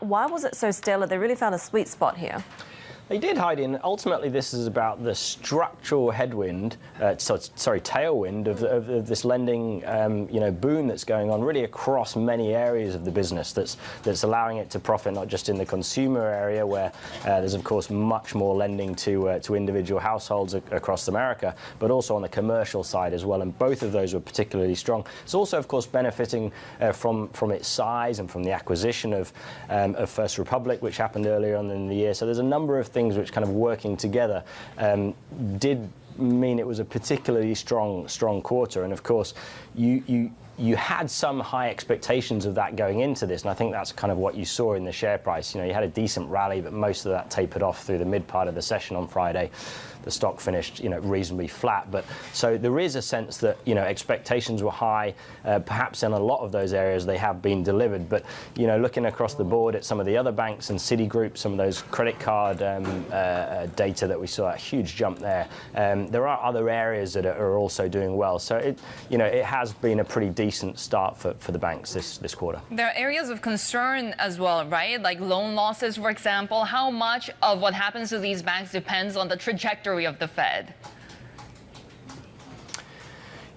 Why was it so stellar? They really found a sweet spot here. They did, Heidi, and ultimately this is about the structural headwind, tailwind of this lending, boom that's going on really across many areas of the business. That's allowing it to profit not just in the consumer area, where there's of course much more lending to individual households across America, but also on the commercial side as well. And both of those were particularly strong. It's also, of course, benefiting from its size and from the acquisition of First Republic, which happened earlier on in the year. So there's a number of things which kind of working together did mean it was a particularly strong quarter. And of course, you had some high expectations of that going into this, and I think that's kind of what you saw in the share price. You had a decent rally, but most of that tapered off through the mid part of the session on Friday. The stock finished, reasonably flat. But so there is a sense that, expectations were high. Perhaps in a lot of those areas they have been delivered. But, looking across the board at some of the other banks and Citigroup, some of those credit card data that we saw, a huge jump there. There are other areas that are also doing well. So it has been a pretty decent start for the banks this quarter. There are areas of concern as well, right? Like loan losses, for example. How much of what happens to these banks depends on the trajectory of the Fed?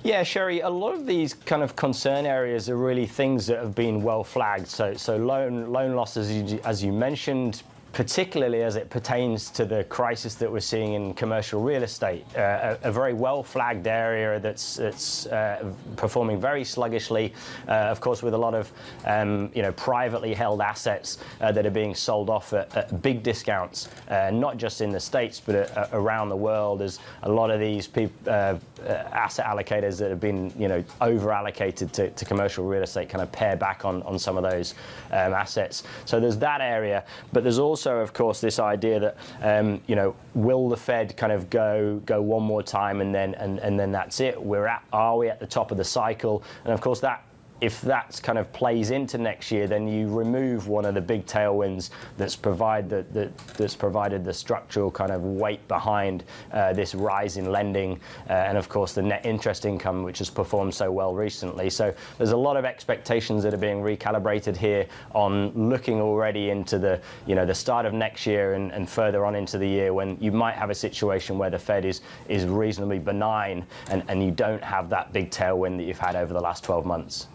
Yeah, Sherry, a lot of these kind of concern areas are really things that have been well flagged. So loan losses, as you mentioned, particularly as it pertains to the crisis that we're seeing in commercial real estate, a very well-flagged area that's performing very sluggishly, of course, with a lot of privately held assets that are being sold off at big discounts, not just in the States, but around the world, as a lot of these asset allocators that have been over-allocated to commercial real estate kind of pare back on some of those assets. So there's that area, but there's also, of course, this idea that will the Fed kind of go one more time and then that's it? Are we at the top of the cycle? And of course if that kind of plays into next year, then you remove one of the big tailwinds that's provided the structural kind of weight behind this rise in lending, and of course the net interest income, which has performed so well recently. So there's a lot of expectations that are being recalibrated here on looking already into the start of next year and further on into the year, when you might have a situation where the Fed is reasonably benign and you don't have that big tailwind that you've had over the last 12 months.